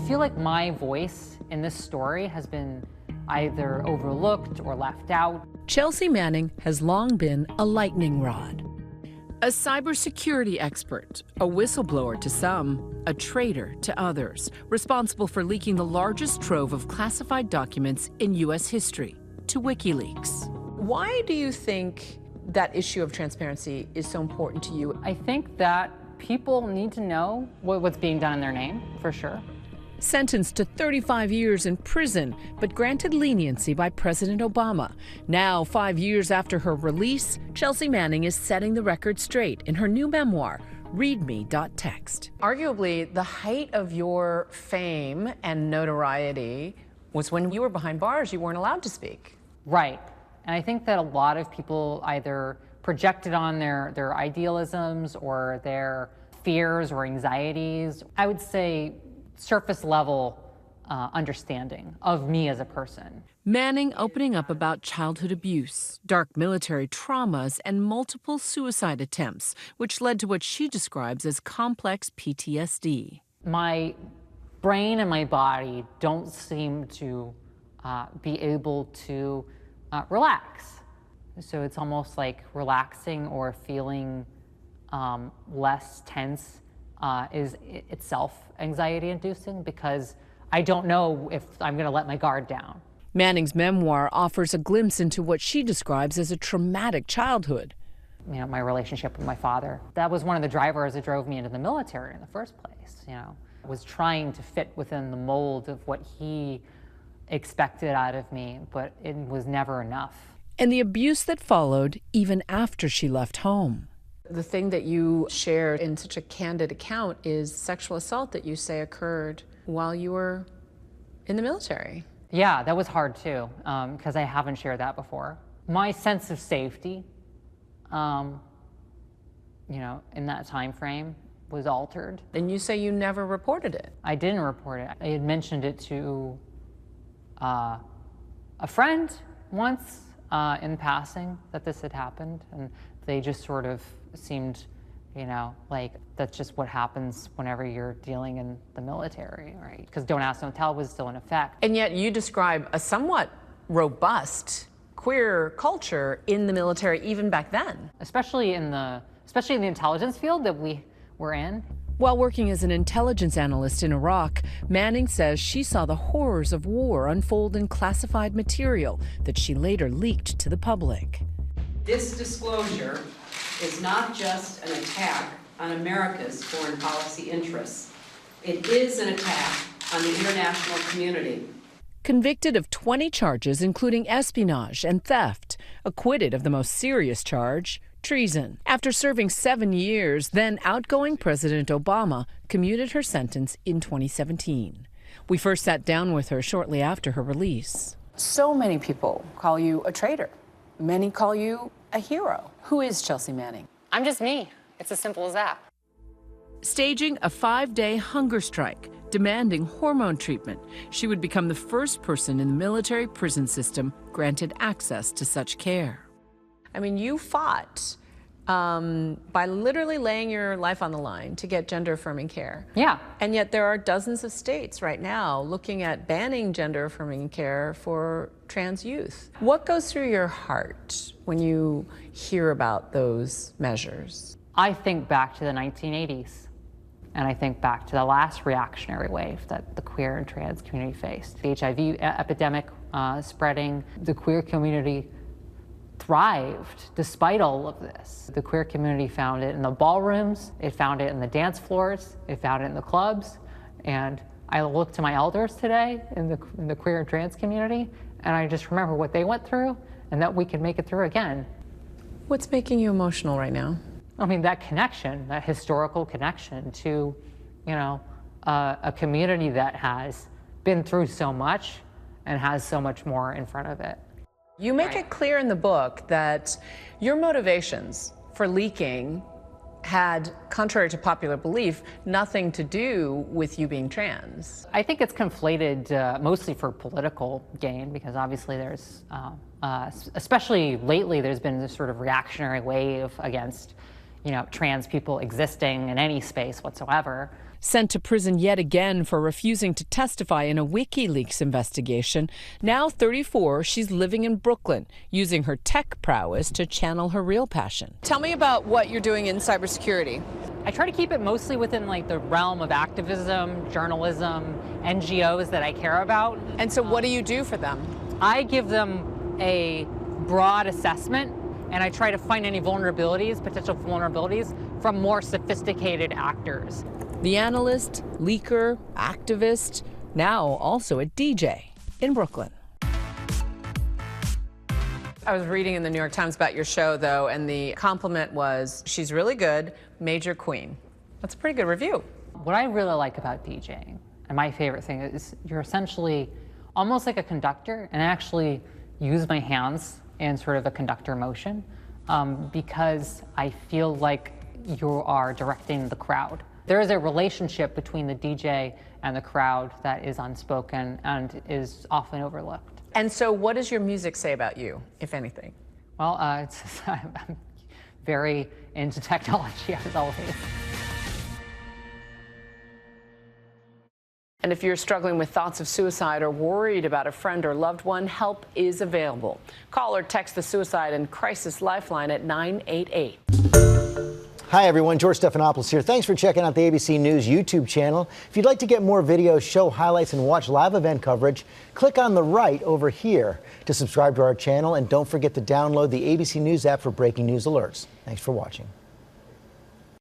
feel like my voice in this story has been either overlooked or left out. Chelsea Manning has long been a lightning rod. A cybersecurity expert, a whistleblower to some, a traitor to others, responsible for leaking the largest trove of classified documents in U.S. history to WikiLeaks. Why do you think that issue of transparency is so important to you? I think that people need to know what's being done in their name, for sure. Sentenced to 35 years in prison, but granted leniency by President Obama. Now, 5 years after her release, Chelsea Manning is setting the record straight in her new memoir, readme.txt. Arguably, the height of your fame and notoriety was when you were behind bars. You weren't allowed to speak. Right. And I think that a lot of people either projected on their idealisms or their fears or anxieties. I would say surface level understanding of me as a person. Manning opening up about childhood abuse, dark military traumas, and multiple suicide attempts, which led to what she describes as complex PTSD. My brain and my body don't seem to be able to relax. So it's almost like relaxing or feeling less tense is itself anxiety-inducing because I don't know if I'm going to let my guard down. Manning's memoir offers a glimpse into what she describes as a traumatic childhood. You know, my relationship with my father. That was one of the drivers that drove me into the military in the first place. You know, was trying to fit within the mold of what he expected out of me, but it was never enough. And the abuse that followed even after she left home. The thing that you shared in such a candid account is sexual assault that you say occurred while you were in the military. Yeah, that was hard too, because I haven't shared that before. My sense of safety, you know, in that time frame was altered. And you say you never reported it. I didn't report it. I had mentioned it to a friend once in passing that this had happened, and they just sort of seemed, you know, like that's just what happens whenever you're dealing in the military, right? Because Don't Ask, Don't Tell was still in effect. And yet you describe a somewhat robust queer culture in the military even back then. Especially in the intelligence field that we were in. While working as an intelligence analyst in Iraq, Manning says she saw the horrors of war unfold in classified material that she later leaked to the public. This disclosure is not just an attack on America's foreign policy interests. It is an attack on the international community. Convicted of 20 charges, including espionage and theft, acquitted of the most serious charge, treason. After serving 7 years, then outgoing President Obama commuted her sentence in 2017. We first sat down with her shortly after her release. So many people call you a traitor. Many call you a hero. Who is Chelsea Manning? I'm just me. It's as simple as that. Staging a 5-day hunger strike, demanding hormone treatment, she would become the first person in the military prison system granted access to such care. I mean, you fought by literally laying your life on the line to get gender-affirming care. Yeah. And yet there are dozens of states right now looking at banning gender-affirming care for trans youth. What goes through your heart when you hear about those measures? I think back to the 1980s, and I think back to the last reactionary wave that the queer and trans community faced. The HIV epidemic spreading, the queer community thrived despite all of this. The queer community found it in the ballrooms, it found it in the dance floors, it found it in the clubs, and I look to my elders today in the queer and trans community, and I just remember what they went through and that we can make it through again. What's making you emotional right now? I mean, that connection, that historical connection to, you know, a community that has been through so much and has so much more in front of it. You make it clear in the book that your motivations for leaking had, contrary to popular belief, nothing to do with you being trans. I think it's conflated mostly for political gain, because obviously there's, especially lately, there's been this sort of reactionary wave against, you know, trans people existing in any space whatsoever. Sent to prison yet again for refusing to testify in a WikiLeaks investigation. Now 34, she's living in Brooklyn, using her tech prowess to channel her real passion. Tell me about what you're doing in cybersecurity. I try to keep it mostly within the realm of activism, journalism, NGOs that I care about. And so what do you do for them? I give them a broad assessment, and I try to find any vulnerabilities, potential vulnerabilities, from more sophisticated actors. The analyst, leaker, activist, now also a DJ in Brooklyn. I was reading in the New York Times about your show, though, and the compliment was, she's really good, Major Queen. That's a pretty good review. What I really like about DJing, and my favorite thing, is you're essentially almost like a conductor, and I actually use my hands in sort of a conductor motion because I feel like you are directing the crowd. There is a relationship between the DJ and the crowd that is unspoken and is often overlooked. And so what does your music say about you, if anything? Well, I'm very into technology, as always. And if you're struggling with thoughts of suicide or worried about a friend or loved one, help is available. Call or text the Suicide and Crisis Lifeline at 988. Hi, everyone. George Stephanopoulos here. Thanks for checking out the ABC News YouTube channel. If you'd like to get more videos, show highlights, and watch live event coverage, click on the right over here to subscribe to our channel. And don't forget to download the ABC News app for breaking news alerts. Thanks for watching.